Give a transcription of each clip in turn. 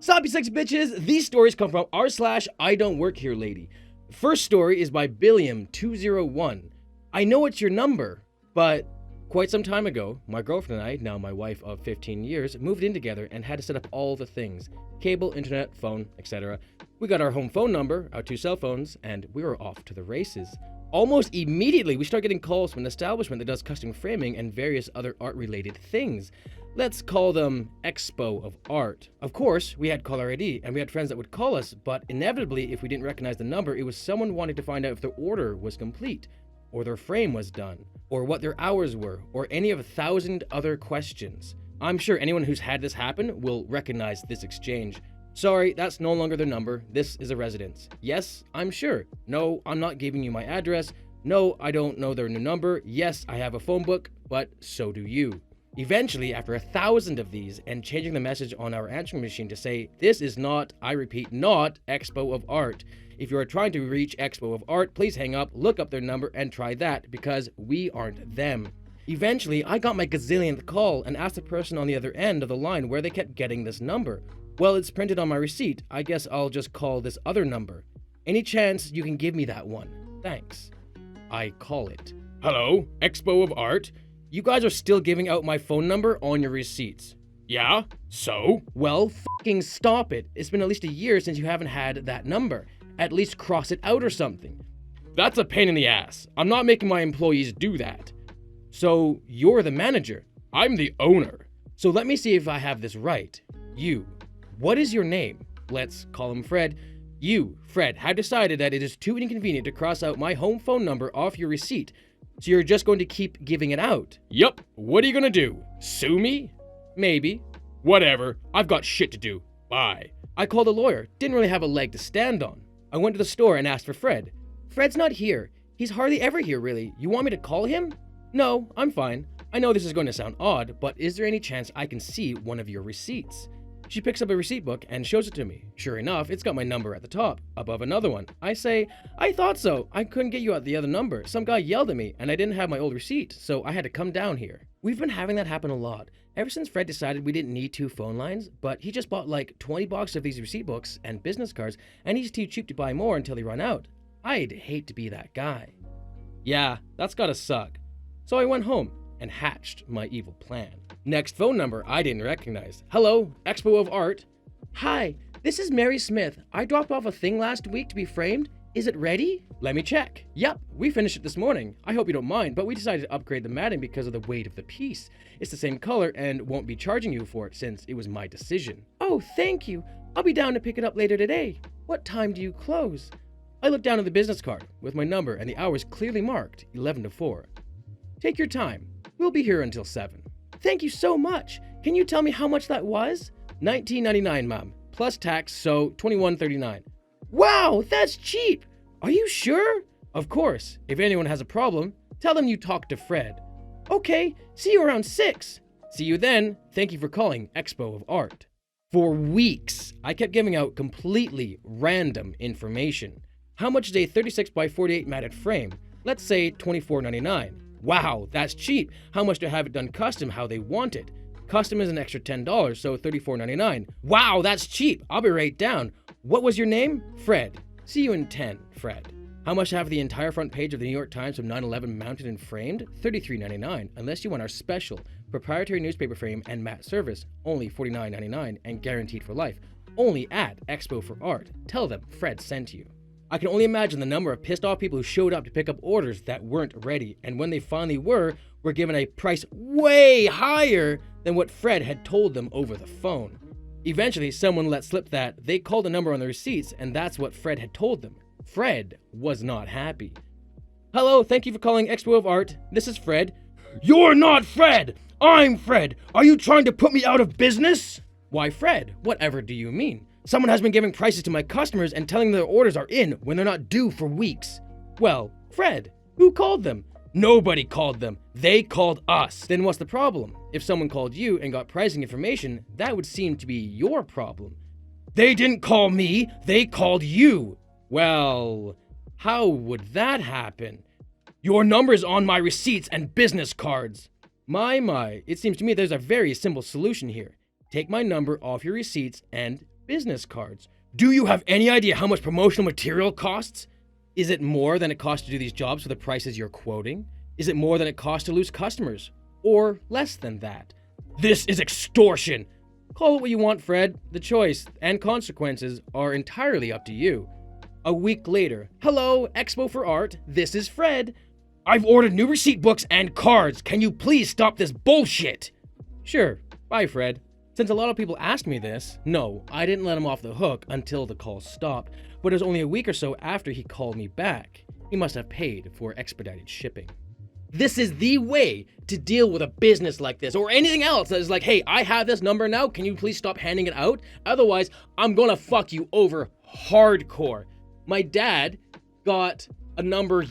Soppy Six Bitches, these stories come from r/I don't work here lady. First story is by Billiam201. I know it's your number, but quite some time ago, my girlfriend and I, now my wife of 15 years, moved in together and had to set up all the things. Cable, internet, phone, etc. We got our home phone number, our 2 cell phones, and we were off to the races. Almost immediately, we start getting calls from an establishment that does custom framing and various other art-related things. Let's call them Expo of Art. Of course, we had caller ID, and we had friends that would call us, but inevitably, if we didn't recognize the number, it was someone wanting to find out if their order was complete, or their frame was done, or what their hours were, or any of 1,000 other questions. I'm sure anyone who's had this happen will recognize this exchange. Sorry, that's no longer their number. This is a residence. Yes, I'm sure. No, I'm not giving you my address. No, I don't know their new number. Yes, I have a phone book, but so do you. Eventually, after 1,000 of these and changing the message on our answering machine to say, this is not, I repeat, not Expo of Art. If you are trying to reach Expo of Art, please hang up, look up their number, and try that, because we aren't them. Eventually, I got my gazillionth call and asked the person on the other end of the line where they kept getting this number. Well, it's printed on my receipt. I guess I'll just call this other number. Any chance you can give me that one? Thanks. I call it. Hello, Expo of Art? You guys are still giving out my phone number on your receipts. Yeah? So? Well, fucking stop it. It's been at least a year since you haven't had that number. At least cross it out or something. That's a pain in the ass. I'm not making my employees do that. So, you're the manager. I'm the owner. So let me see if I have this right. You. What is your name? Let's call him Fred. You, Fred, have decided that it is too inconvenient to cross out my home phone number off your receipt. So you're just going to keep giving it out? Yup. What are you gonna do? Sue me? Maybe. Whatever. I've got shit to do. Bye. I called a lawyer. Didn't really have a leg to stand on. I went to the store and asked for Fred. Fred's not here. He's hardly ever here, really. You want me to call him? No, I'm fine. I know this is going to sound odd, but is there any chance I can see one of your receipts? She picks up a receipt book and shows it to me. Sure enough, it's got my number at the top, above another one. I say, I thought so. I couldn't get you out the other number. Some guy yelled at me, and I didn't have my old receipt, so I had to come down here. We've been having that happen a lot. Ever since Fred decided we didn't need 2 phone lines, but he just bought like 20 boxes of these receipt books and business cards, and he's too cheap to buy more until they run out. I'd hate to be that guy. Yeah, that's gotta suck. So I went home and hatched my evil plan. Next phone number I didn't recognize. Hello, Expo of Art. Hi, this is Mary Smith. I dropped off a thing last week to be framed. Is it ready? Let me check. Yep, we finished it this morning. I hope you don't mind, but we decided to upgrade the matting because of the weight of the piece. It's the same color and won't be charging you for it since it was my decision. Oh, thank you. I'll be down to pick it up later today. What time do you close? I looked down at the business card with my number and the hours clearly marked 11 to 4. Take your time. We'll be here until 7. Thank you so much. Can you tell me how much that was? $19.99, Mom. Plus tax, so $21.39. Wow, that's cheap. Are you sure? Of course. If anyone has a problem, tell them you talked to Fred. Okay, see you around 6. See you then. Thank you for calling Expo of Art. For weeks, I kept giving out completely random information. How much is a 36 by 48 matted frame? Let's say $24.99. Wow, that's cheap. How much to have it done custom how they want it? Custom is an extra $10, so $34.99. Wow, that's cheap. I'll be right down. What was your name? Fred. See you in 10, Fred. How much to have the entire front page of the New York Times of 9/11 mounted and framed? $33.99, unless you want our special proprietary newspaper frame and matte service, only $49.99 and guaranteed for life. Only at Expo for Art. Tell them Fred sent you. I can only imagine the number of pissed off people who showed up to pick up orders that weren't ready, and when they finally were given a price way higher than what Fred had told them over the phone. Eventually, someone let slip that they called a number on the receipts, and that's what Fred had told them. Fred was not happy. Hello, thank you for calling Expo of Art. This is Fred. You're not Fred! I'm Fred! Are you trying to put me out of business? Why, Fred, whatever do you mean? Someone has been giving prices to my customers and telling them their orders are in when they're not due for weeks. Well, Fred, who called them? Nobody called them. They called us. Then what's the problem? If someone called you and got pricing information, that would seem to be your problem. They didn't call me. They called you. Well, how would that happen? Your number's on my receipts and business cards. My, it seems to me there's a very simple solution here. Take my number off your receipts and business cards. Do you have any idea how much promotional material costs? Is it more than it costs to do these jobs for the prices you're quoting? Is it more than it costs to lose customers? Or less than that? This is extortion! Call it what you want, Fred. The choice and consequences are entirely up to you. A week later, hello, Expo for Art, this is Fred. I've ordered new receipt books and cards. Can you please stop this bullshit? Sure, bye, Fred. Since a lot of people asked me this, no, I didn't let him off the hook until the call stopped, but it was only a week or so after he called me back. He must have paid for expedited shipping. This is the way to deal with a business like this, or anything else that is like, hey, I have this number now, can you please stop handing it out? Otherwise, I'm gonna fuck you over hardcore. My dad got a number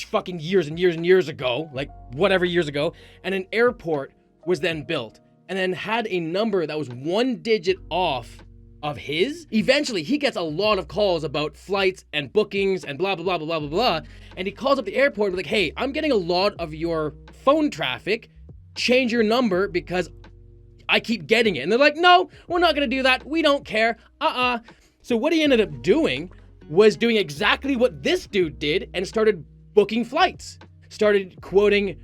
fucking years and years and years ago, like whatever years ago, and an airport was then built, and then had a number that was one digit off of his. Eventually, he gets a lot of calls about flights and bookings and blah, blah, blah, blah, blah, blah, and he calls up the airport and be like, hey, I'm getting a lot of your phone traffic. Change your number because I keep getting it. And they're like, no, we're not gonna do that. We don't care. So what he ended up doing was doing exactly what this dude did and started booking flights. Started quoting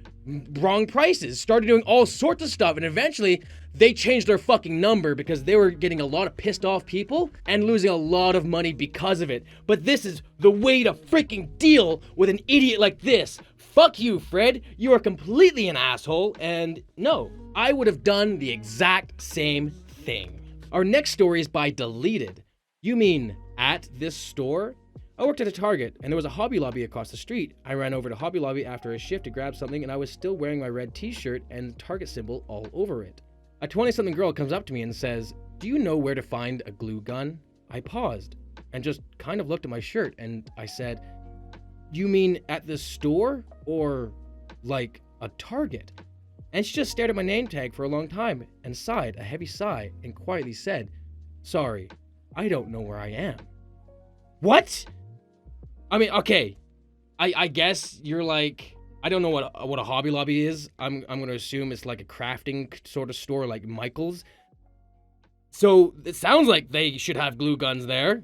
wrong prices, started doing all sorts of stuff, and eventually they changed their fucking number because they were getting a lot of pissed off people and losing a lot of money because of it. But this is the way to freaking deal with an idiot like this. Fuck you, Fred. You are completely an asshole, and no, I would have done the exact same thing. Our next story is by Deleted. You mean at this store? I worked at a Target, and there was a Hobby Lobby across the street. I ran over to Hobby Lobby after a shift to grab something, and I was still wearing my red t-shirt and Target symbol all over it. A 20-something girl comes up to me and says, do you know where to find a glue gun? I paused and just kind of looked at my shirt, and I said, you mean at the store? Or like a Target? And she just stared at my name tag for a long time and sighed a heavy sigh and quietly said, sorry, I don't know where I am. What? I mean, okay, I guess you're like, I don't know what a Hobby Lobby is. I'm going to assume it's like a crafting sort of store like Michael's. So it sounds like they should have glue guns there.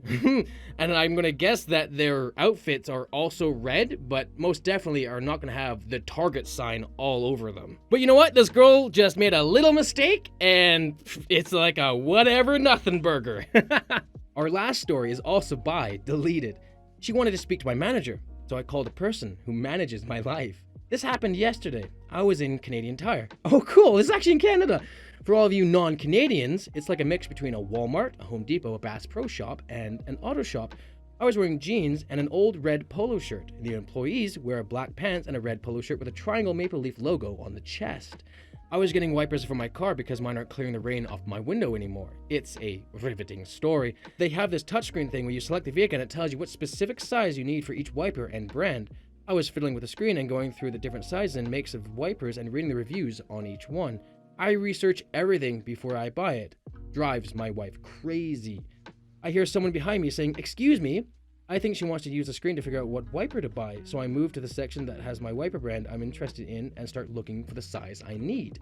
And I'm going to guess that their outfits are also red, but most definitely are not going to have the Target sign all over them. But you know what? This girl just made a little mistake, and it's like a whatever nothing burger. Our last story is also by Deleted. She wanted to speak to my manager, so I called a person who manages my life. This happened yesterday. I was in Canadian Tire. Oh, cool. This is actually in Canada. For all of you non-Canadians, it's like a mix between a Walmart, a Home Depot, a Bass Pro Shop, and an auto shop. I was wearing jeans and an old red polo shirt. The employees wear black pants and a red polo shirt with a triangle maple leaf logo on the chest. I was getting wipers for my car because mine aren't clearing the rain off my window anymore. It's a riveting story. They have this touchscreen thing where you select the vehicle and it tells you what specific size you need for each wiper and brand. I was fiddling with the screen and going through the different sizes and makes of wipers and reading the reviews on each one. I research everything before I buy it. Drives my wife crazy. I hear someone behind me saying, excuse me. I think she wants to use the screen to figure out what wiper to buy, so I move to the section that has my wiper brand I'm interested in and start looking for the size I need.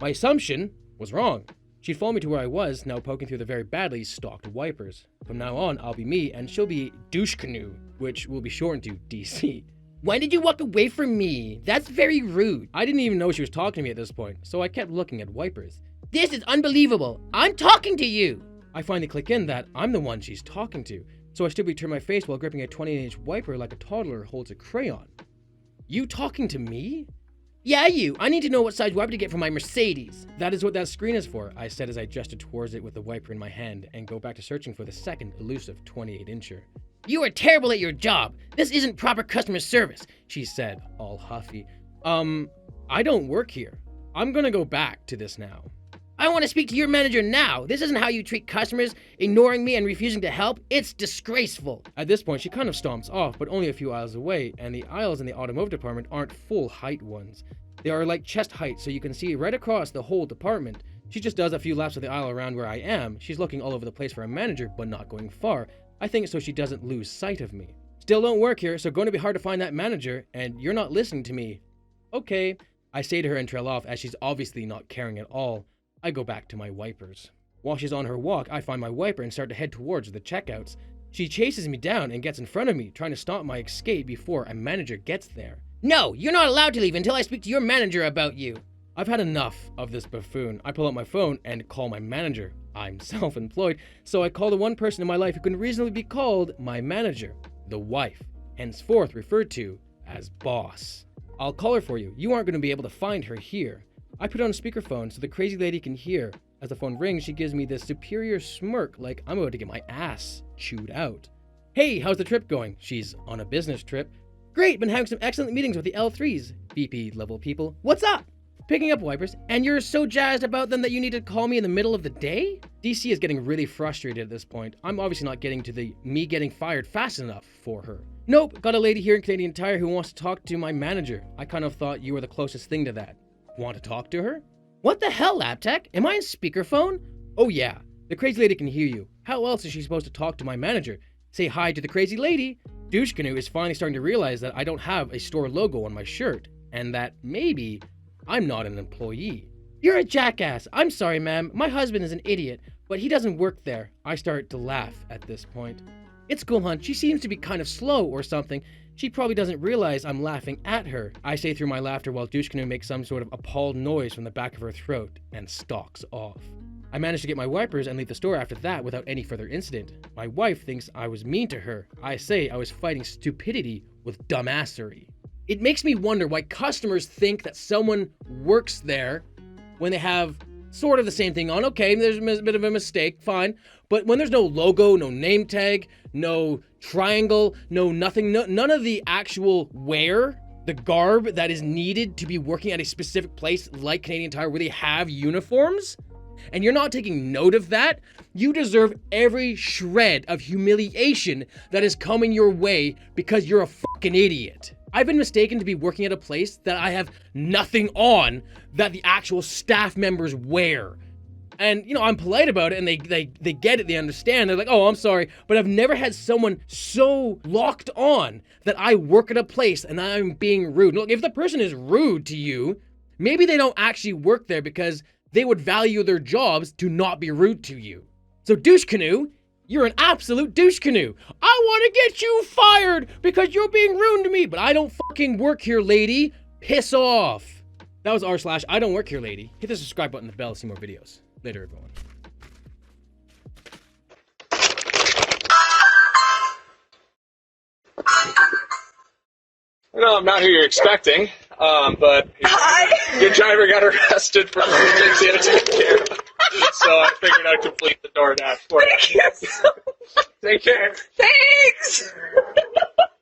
My assumption was wrong. She'd follow me to where I was, now poking through the very badly stocked wipers. From now on, I'll be me, and she'll be Douche Canoe, which will be shortened to DC. Why did you walk away from me? That's very rude. I didn't even know she was talking to me at this point, so I kept looking at wipers. This is unbelievable. I'm talking to you. I finally click in that I'm the one she's talking to, so I stupidly turn my face while gripping a 28-inch wiper like a toddler holds a crayon. You talking to me? Yeah, you. I need to know what size wiper to get for my Mercedes. That is what that screen is for, I said as I gestured towards it with the wiper in my hand and go back to searching for the second elusive 28-incher. You are terrible at your job. This isn't proper customer service, she said, all huffy. I don't work here. I'm gonna go back to this now. I want to speak to your manager now. This isn't how you treat customers, ignoring me and refusing to help. It's disgraceful. At this point, she kind of stomps off, but only a few aisles away, and the aisles in the automotive department aren't full height ones. They are like chest height, so you can see right across the whole department. She just does a few laps of the aisle around where I am. She's looking all over the place for a manager, but not going far. I think so she doesn't lose sight of me. Still don't work here, so going to be hard to find that manager, and you're not listening to me. Okay, I say to her and trail off as she's obviously not caring at all. I go back to my wipers. While she's on her walk, I find my wiper and start to head towards the checkouts. She chases me down and gets in front of me, trying to stop my escape before a manager gets there. No, you're not allowed to leave until I speak to your manager about you. I've had enough of this buffoon. I pull out my phone and call my manager. I'm self-employed, so I call the one person in my life who can reasonably be called my manager, the wife, henceforth referred to as boss. I'll call her for you. You aren't going to be able to find her here. I put on a speakerphone so the crazy lady can hear. As the phone rings, she gives me this superior smirk like I'm about to get my ass chewed out. Hey, how's the trip going? She's on a business trip. Great, been having some excellent meetings with the L3s, VP level people. What's up? Picking up wipers, and you're so jazzed about them that you need to call me in the middle of the day? DC is getting really frustrated at this point. I'm obviously not getting to the me getting fired fast enough for her. Nope, got a lady here in Canadian Tire who wants to talk to my manager. I kind of thought you were the closest thing to that. Want to talk to her? What the hell, LabTech? Am I on speakerphone? Oh yeah, the crazy lady can hear you. How else is she supposed to talk to my manager? Say hi to the crazy lady? Douche Canoe is finally starting to realize that I don't have a store logo on my shirt, and that maybe I'm not an employee. You're a jackass. I'm sorry, ma'am. My husband is an idiot, but he doesn't work there. I start to laugh at this point. It's cool, hon. She seems to be kind of slow or something. She probably doesn't realize I'm laughing at her. I say through my laughter while Douche Canoe makes some sort of appalled noise from the back of her throat and stalks off. I manage to get my wipers and leave the store after that without any further incident. My wife thinks I was mean to her. I say I was fighting stupidity with dumbassery. It makes me wonder why customers think that someone works there when they have sort of the same thing on. Okay, there's a bit of a mistake, fine. But when there's no logo, no name tag, no triangle, no nothing, none of the actual wear, the garb that is needed to be working at a specific place like Canadian Tire where they have uniforms, and you're not taking note of that, you deserve every shred of humiliation that is coming your way because you're a fucking idiot. I've been mistaken to be working at a place that I have nothing on that the actual staff members wear. And, you know, I'm polite about it and they get it, they understand. They're like, oh, I'm sorry. But I've never had someone so locked on that I work at a place and I'm being rude. Look, if the person is rude to you, maybe they don't actually work there because they would value their jobs to not be rude to you. So Douche Canoe, you're an absolute douche canoe. I want to get you fired because you're being rude to me, but I don't fucking work here, lady. Piss off. That was r/I don't work here, lady. Hit the subscribe button and the bell to see more videos. Later, everyone. I know I'm not who you're expecting, but your driver got arrested for things he had to take care of. So I figured I'd complete the DoorDash for you. Thank you. Take care. Thanks.